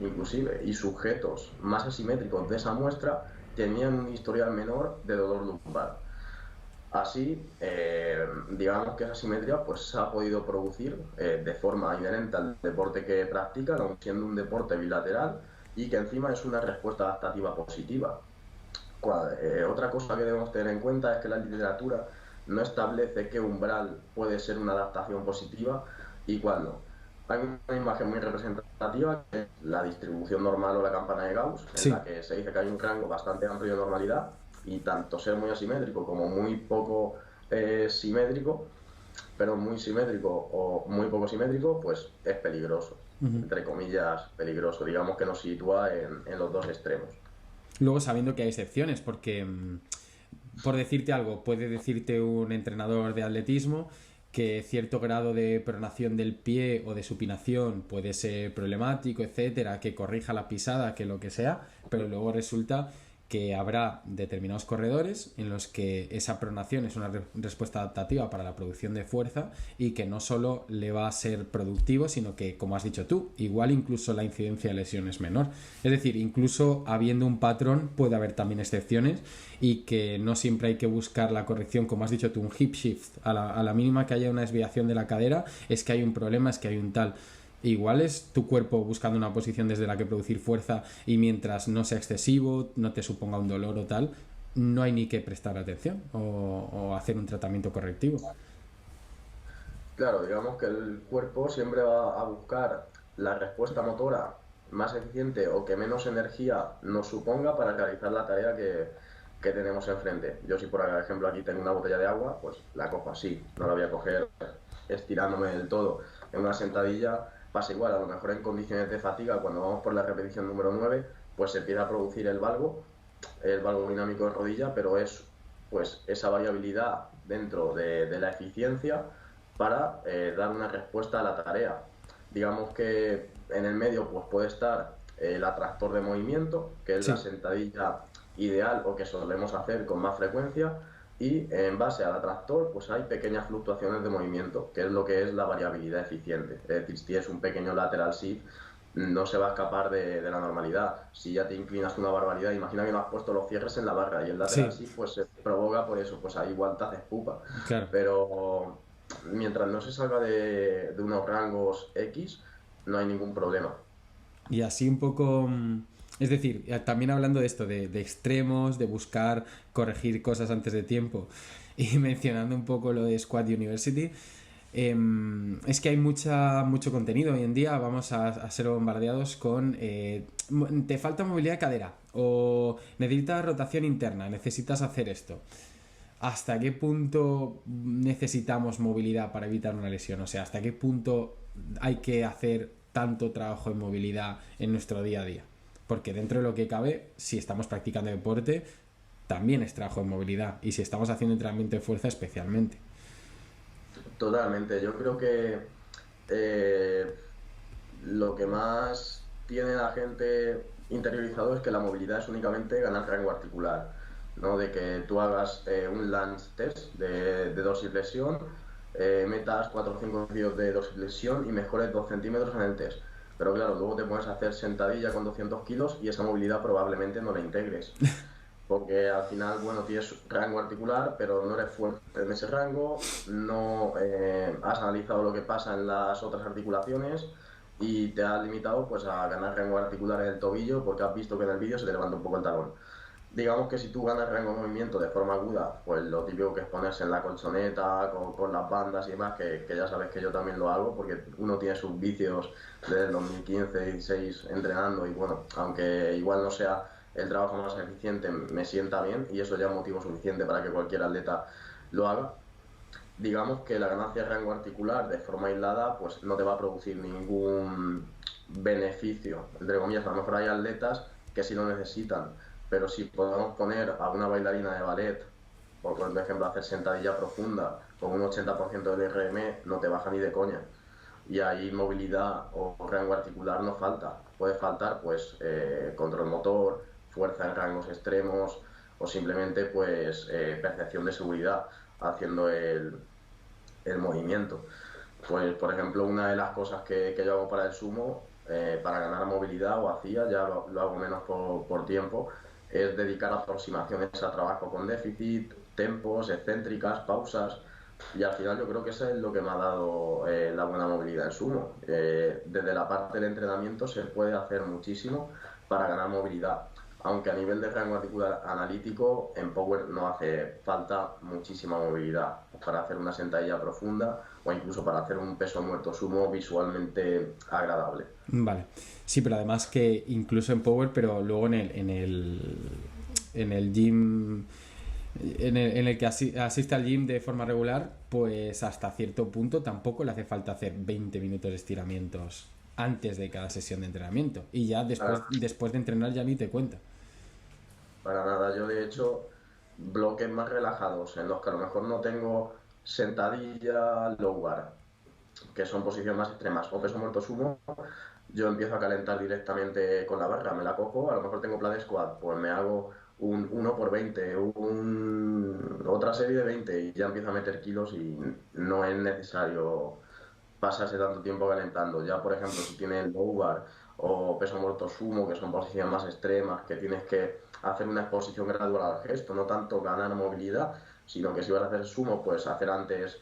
inclusive, y sujetos más asimétricos de esa muestra tenían un historial menor de dolor lumbar. Así, digamos que esa asimetría pues, se ha podido producir de forma inherente al deporte que practican, aun siendo un deporte bilateral, y que encima es una respuesta adaptativa positiva. Otra cosa que debemos tener en cuenta es que la literatura no establece qué umbral puede ser una adaptación positiva y cuándo. Hay una imagen muy representativa que es la distribución normal o la campana de Gauss, en Sí. la que se dice que hay un rango bastante amplio de normalidad y tanto ser muy asimétrico como muy poco simétrico, pero muy simétrico o muy poco simétrico, pues es peligroso, Ujú. entre comillas peligroso, digamos que nos sitúa en los dos extremos. Luego sabiendo que hay excepciones, porque por decirte algo, puede decirte un entrenador de atletismo que cierto grado de pronación del pie o de supinación puede ser problemático, etcétera, que corrija la pisada, que lo que sea, pero luego resulta que habrá determinados corredores en los que esa pronación es una respuesta adaptativa para la producción de fuerza y que no solo le va a ser productivo, sino que, como has dicho tú, igual incluso la incidencia de lesión es menor. Es decir, incluso habiendo un patrón puede haber también excepciones y que no siempre hay que buscar la corrección, como has dicho tú, un hip shift. A la mínima que haya una desviación de la cadera es que hay un problema, es que hay un tal. Igual es tu cuerpo buscando una posición desde la que producir fuerza y mientras no sea excesivo, no te suponga un dolor o tal, no hay ni que prestar atención o hacer un tratamiento correctivo. Claro, digamos que el cuerpo siempre va a buscar la respuesta motora más eficiente o que menos energía nos suponga para realizar la tarea que tenemos enfrente. Yo si por ejemplo aquí tengo una botella de agua, pues la cojo así, no la voy a coger estirándome del todo. En una sentadilla pasa igual, a lo mejor en condiciones de fatiga, cuando vamos por la repetición número 9, pues se empieza a producir el valgo dinámico de rodilla, pero es pues esa variabilidad dentro de la eficiencia para dar una respuesta a la tarea. Digamos que en el medio pues, puede estar el atractor de movimiento, que es la Sí. sentadilla ideal o que solemos hacer con más frecuencia, y en base al atractor pues hay pequeñas fluctuaciones de movimiento, que es lo que es la variabilidad eficiente. Es decir, si tienes un pequeño lateral shift, no se va a escapar de la normalidad. Si ya te inclinas una barbaridad, imagina que no has puesto los cierres en la barra y el lateral Sí, shift pues se provoca por eso, pues ahí igual te haces pupa. claro. Pero mientras no se salga de unos rangos X, no hay ningún problema. Y así un poco... Es decir, también hablando de esto, de extremos, de buscar corregir cosas antes de tiempo y mencionando un poco lo de Squad University, es que hay mucho contenido hoy en día, vamos a ser bombardeados con te falta movilidad de cadera o necesitas rotación interna, necesitas hacer esto. ¿Hasta qué punto necesitamos movilidad para evitar una lesión? O sea, ¿hasta qué punto hay que hacer tanto trabajo en movilidad en nuestro día a día? Porque dentro de lo que cabe, si estamos practicando deporte, también es trabajo en movilidad. Y si estamos haciendo entrenamiento de fuerza, especialmente. Totalmente. Yo creo que eh, lo que más tiene la gente interiorizado es que la movilidad es únicamente ganar rango articular, ¿no? De que tú hagas un lunge test de dorsiflexión, metas 4 o 5 ejercicios de dorsiflexión y mejores 2 centímetros en el test. Pero claro, luego te pones a hacer sentadilla con 200 kilos y esa movilidad probablemente no la integres. Porque al final, bueno, tienes rango articular, pero no eres fuerte en ese rango, no has analizado lo que pasa en las otras articulaciones y te has limitado pues a ganar rango articular en el tobillo porque has visto que en el vídeo se te levanta un poco el talón. Digamos que si tú ganas rango de movimiento de forma aguda, pues lo típico que es ponerse en la colchoneta con las bandas y demás, que ya sabes que yo también lo hago porque uno tiene sus vicios desde el 2015, 16 entrenando y bueno, aunque igual no sea el trabajo más eficiente, me sienta bien y eso ya es motivo suficiente para que cualquier atleta lo haga. Digamos que la ganancia de rango articular de forma aislada pues no te va a producir ningún beneficio, entre comillas. A lo mejor hay atletas que sí lo necesitan, pero si podemos poner a una bailarina de ballet, por ejemplo, hacer sentadilla profunda con un 80% del RM, no te baja ni de coña. Y ahí movilidad o rango articular no falta. Puede faltar pues control motor, fuerza en rangos extremos o simplemente pues percepción de seguridad haciendo el movimiento. Pues, por ejemplo, una de las cosas que yo hago para el sumo, para ganar movilidad, o hacía, ya lo hago menos por tiempo, es dedicar aproximaciones a trabajo con déficit, tempos, excéntricas, pausas, y al final yo creo que eso es lo que me ha dado la buena movilidad en sumo. Desde la parte del entrenamiento se puede hacer muchísimo para ganar movilidad, aunque a nivel de rango articular analítico en Power no hace falta muchísima movilidad para hacer una sentadilla profunda o incluso para hacer un peso muerto sumo visualmente agradable. Vale. Sí, pero además que incluso en Power, pero luego en el gym, en el que asiste al gym de forma regular, pues hasta cierto punto tampoco le hace falta hacer 20 minutos de estiramientos antes de cada sesión de entrenamiento. Y ya Para, después de entrenar ya ni te cuenta. para nada, yo de hecho bloques más relajados en los que a lo mejor no tengo sentadilla low bar, que son posiciones más extremas, o peso muerto sumo, yo empiezo a calentar directamente con la barra, me la cojo, a lo mejor tengo plan de squat, pues me hago un 1 por 20, otra serie de 20 y ya empiezo a meter kilos y no es necesario pasarse tanto tiempo calentando. Ya, por ejemplo, si tienes low bar o peso muerto sumo, que son posiciones más extremas, que tienes que hacer una exposición gradual al gesto, no tanto ganar movilidad, sino que si vas a hacer sumo, pues hacer antes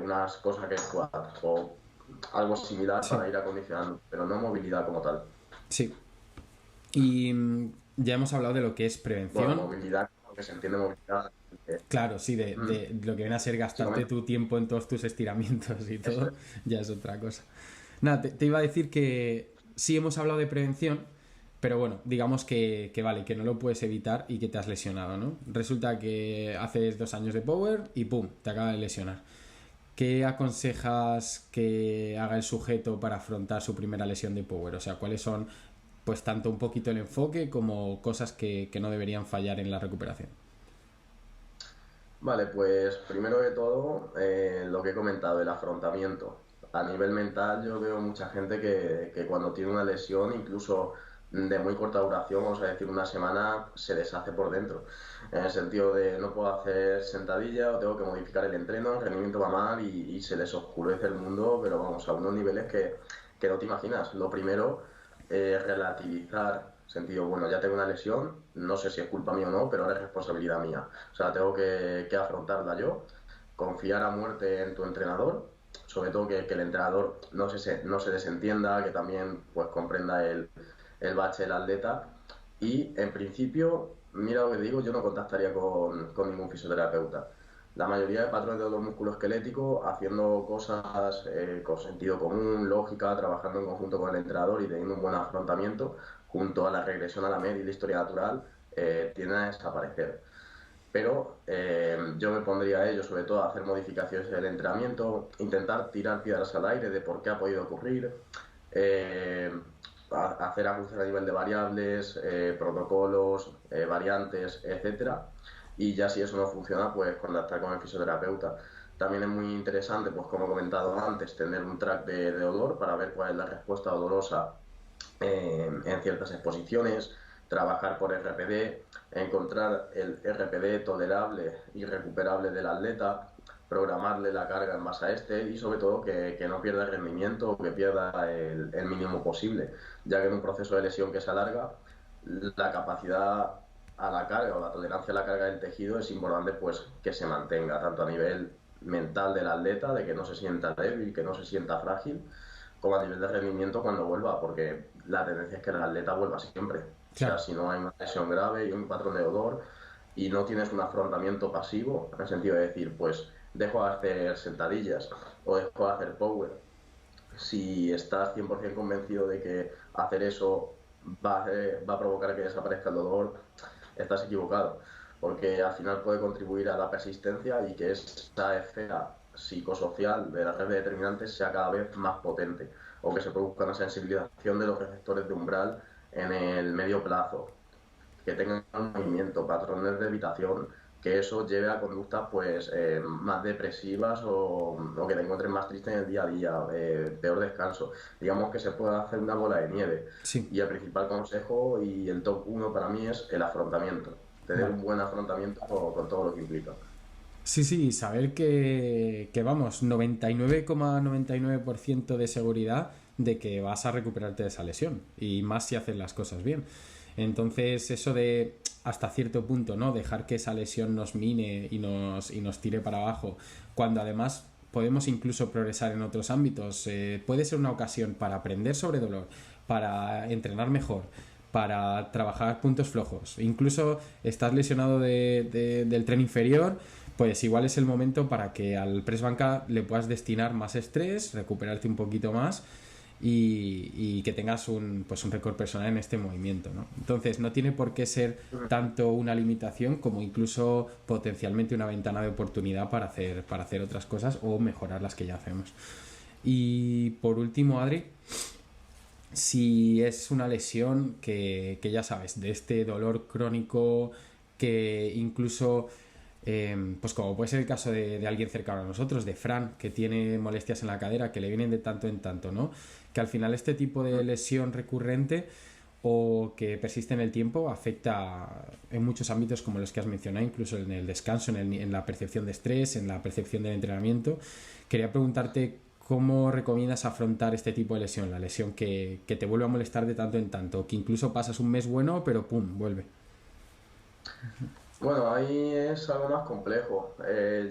unas cosas que squat o algo similar Sí, para ir acondicionando, pero no movilidad como tal. sí. Y ya hemos hablado de lo que es Bueno, prevención. movilidad, aunque se entiende movilidad, Claro, sí, mm, de lo que viene a ser gastarte básicamente tu tiempo en todos tus estiramientos y eso todo, es. ya es otra cosa. Nada, te iba a decir que sí hemos hablado de prevención, pero bueno, digamos que vale, que no lo puedes evitar y que te has lesionado, ¿no? Resulta que haces 2 años de power y ¡pum! Te acaba de lesionar. ¿Qué aconsejas que haga el sujeto para afrontar su primera lesión de power? O sea, ¿cuáles son, pues, tanto un poquito el enfoque como cosas que no deberían fallar en la recuperación? Vale, pues primero de todo, lo que he comentado, el afrontamiento. A nivel mental, yo veo mucha gente que cuando tiene una lesión, incluso de muy corta duración, vamos a decir una semana, se deshace por dentro. En el sentido de no puedo hacer sentadilla o tengo que modificar el entreno, el rendimiento va mal y se les oscurece el mundo, pero vamos, a unos niveles que no te imaginas. Lo primero, relativizar, sentido, bueno, ya tengo una lesión, no sé si es culpa mía o no, pero ahora es responsabilidad mía. O sea, tengo que afrontarla yo, confiar a muerte en tu entrenador, sobre todo que el entrenador no se desentienda, que también pues comprenda el bache del atleta. Y en principio, mira lo que te digo, yo no contactaría con ningún fisioterapeuta. La mayoría de patrones de dolor musculoesquelético haciendo cosas con sentido común, lógica, trabajando en conjunto con el entrenador y teniendo un buen afrontamiento, junto a la regresión a la media y la historia natural, tienden a desaparecer. Pero yo me pondría a ello, sobre todo, a hacer modificaciones en el entrenamiento, intentar tirar piedras al aire de por qué ha podido ocurrir, eh, hacer ajustes a nivel de variables, protocolos, variantes, etcétera. Y ya si eso no funciona, pues contactar con el fisioterapeuta. También es muy interesante, pues como he comentado antes, tener un track de dolor para ver cuál es la respuesta dolorosa en ciertas exposiciones, trabajar por RPD, encontrar el RPD tolerable y recuperable del atleta, programarle la carga en base a este y sobre todo que no pierda el rendimiento o que pierda el mínimo posible, ya que en un proceso de lesión que se alarga, la capacidad a la carga o la tolerancia a la carga del tejido es importante pues que se mantenga tanto a nivel mental del atleta, de que no se sienta débil, que no se sienta frágil, como a nivel de rendimiento cuando vuelva, porque la tendencia es que el atleta vuelva siempre. O sea, Claro. si no hay una lesión grave y un patrón de dolor y no tienes un afrontamiento pasivo, en el sentido de decir, pues dejo de hacer sentadillas o dejo de hacer power, si estás 100% convencido de que hacer eso va a provocar que desaparezca el dolor, estás equivocado, porque al final puede contribuir a la persistencia y que esa esfera psicosocial de la red de determinantes sea cada vez más potente, o que se produzca una sensibilización de los receptores de umbral en el medio plazo, que tengan un movimiento, patrones de evitación, que eso lleve a conductas pues más depresivas o que te encuentres más triste en el día a día, peor descanso. Digamos que se puede hacer una bola de nieve. Sí, Y el principal consejo y el top uno para mí es el afrontamiento. Tener vale. un buen afrontamiento con todo lo que implica. Sí, sí, saber que vamos, 99,99% de seguridad de que vas a recuperarte de esa lesión. Y más si haces las cosas bien. Entonces, eso de hasta cierto punto, ¿no? Dejar que esa lesión nos mine y nos tire para abajo, cuando además podemos incluso progresar en otros ámbitos. Puede ser una ocasión para aprender sobre dolor, para entrenar mejor, para trabajar puntos flojos. Incluso estás lesionado del tren inferior, pues igual es el momento para que al press banca le puedas destinar más estrés, recuperarte un poquito más y que tengas pues un récord personal en este movimiento, ¿no? Entonces no tiene por qué ser tanto una limitación como incluso potencialmente una ventana de oportunidad para hacer otras cosas o mejorar las que ya hacemos. Y por último, Adri, si es una lesión que ya sabes, de este dolor crónico que incluso pues como puede ser el caso de alguien cercano a nosotros, de Fran, que tiene molestias en la cadera que le vienen de tanto en tanto, ¿no? Que al final este tipo de lesión recurrente o que persiste en el tiempo afecta en muchos ámbitos como los que has mencionado, incluso en el descanso, en la percepción de estrés, en la percepción del entrenamiento. Quería preguntarte cómo recomiendas afrontar este tipo de lesión, la lesión que te vuelve a molestar de tanto en tanto, que incluso pasas un mes bueno, pero pum, vuelve. Bueno, ahí es algo más complejo.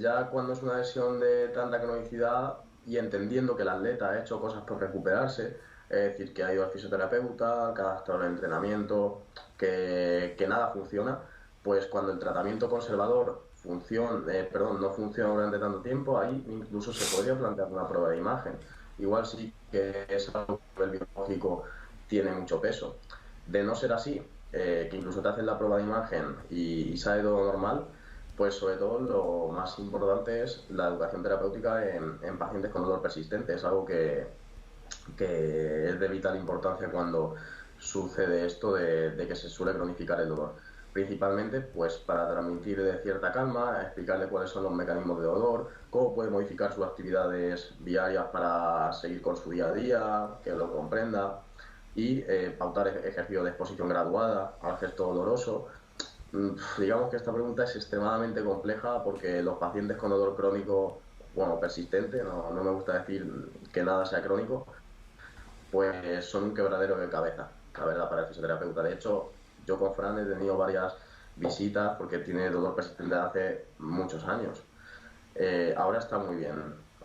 Ya cuando es una lesión de tanta cronicidad y entendiendo que el atleta ha hecho cosas por recuperarse, es decir, que ha ido al fisioterapeuta, que ha adaptado el entrenamiento, que nada funciona, pues cuando el tratamiento conservador no funciona durante tanto tiempo, ahí incluso se podría plantear una prueba de imagen. Igual sí que es algo que el biológico tiene mucho peso. De no ser así, que incluso te hacen la prueba de imagen y sale todo normal, pues sobre todo lo más importante es la educación terapéutica en pacientes con dolor persistente. Es algo que es de vital importancia cuando sucede esto de que se suele cronificar el dolor. Principalmente pues para transmitir de cierta calma, explicarle cuáles son los mecanismos de dolor, cómo puede modificar sus actividades diarias para seguir con su día a día, que lo comprenda y pautar ejercicio de exposición graduada al gesto doloroso. Digamos que esta pregunta es extremadamente compleja porque los pacientes con dolor crónico, bueno, persistente, no me gusta decir que nada sea crónico, pues son un quebradero de cabeza, la verdad, para el fisioterapeuta. De hecho, yo con Fran he tenido varias visitas porque tiene dolor persistente hace muchos años. Ahora está muy bien,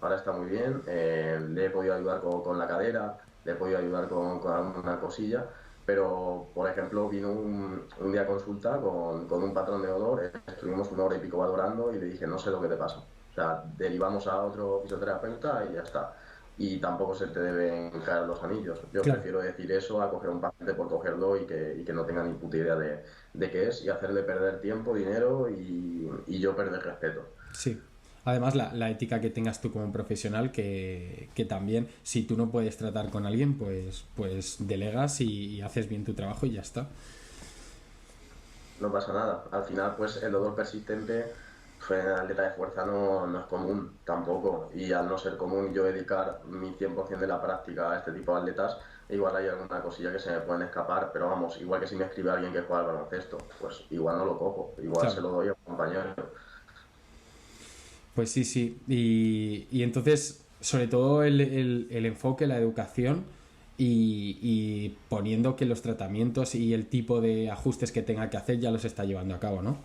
ahora está muy bien. Le he podido ayudar con la cadera, le he podido ayudar con alguna cosilla, pero por ejemplo vino un día a consulta con un patrón de dolor, estuvimos una hora y pico valorando y le dije, no sé lo que te pasa. O sea, derivamos a otro fisioterapeuta y ya está. Y tampoco se te deben caer los anillos. Yo Claro. prefiero decir eso a coger a un paciente por cogerlo y que no tenga ni puta idea de qué es y hacerle perder tiempo, dinero y yo perder respeto. Sí. Además, la ética que tengas tú como profesional, que también, si tú no puedes tratar con alguien, pues delegas y haces bien tu trabajo y ya está. No pasa nada. Al final, pues el dolor persistente en el atleta de fuerza no es común tampoco. Y al no ser común yo dedicar mi 100% de la práctica a este tipo de atletas, igual hay alguna cosilla que se me pueden escapar, pero vamos, igual que si me escribe alguien que juega al baloncesto, pues igual no lo cojo, igual se Claro. lo doy a un compañero. Pues sí, sí. Y entonces, sobre todo el enfoque, la educación y poniendo que los tratamientos y el tipo de ajustes que tenga que hacer ya los está llevando a cabo, ¿no?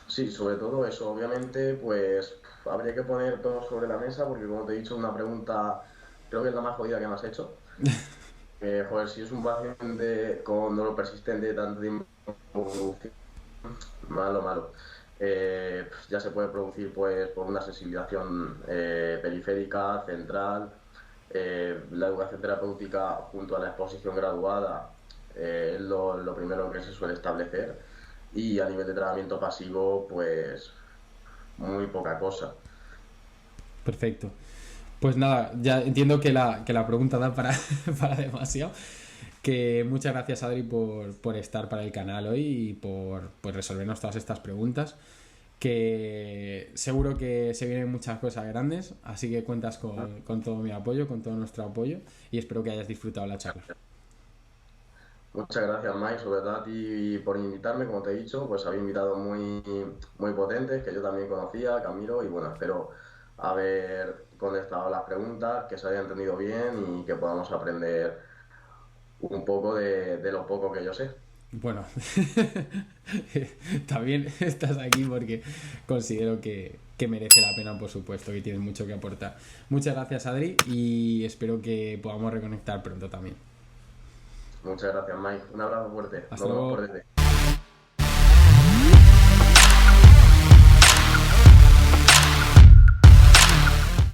Sí, sobre todo eso. Obviamente, pues habría que poner todo sobre la mesa porque, como te he dicho, una pregunta creo que es la más jodida que me has hecho. Joder, si es un paciente con dolor persistente de tanto tiempo, malo, malo. Pues ya se puede producir pues por una sensibilización periférica, central, la educación terapéutica junto a la exposición graduada es lo primero que se suele establecer y a nivel de tratamiento pasivo pues muy poca cosa. Perfecto. Pues nada, ya entiendo que la pregunta da para, para demasiado. Que muchas gracias, Adri, por estar para el canal hoy y por pues, resolvernos todas estas preguntas. Que seguro que se vienen muchas cosas grandes, así que cuentas con todo mi apoyo, con todo nuestro apoyo y espero que hayas disfrutado la charla. Muchas gracias, Mike, sobre todo a ti por invitarme, como te he dicho, pues había invitado muy potentes que yo también conocía, Camilo, y bueno, espero haber contestado las preguntas, que se hayan entendido bien y que podamos aprender un poco de lo poco que yo sé. Bueno, también estás aquí porque considero que merece la pena, por supuesto, que tienes mucho que aportar. Muchas gracias, Adri, y espero que podamos reconectar pronto también. Muchas gracias, Mike. Un abrazo fuerte. Hasta Nos vemos por luego. desde.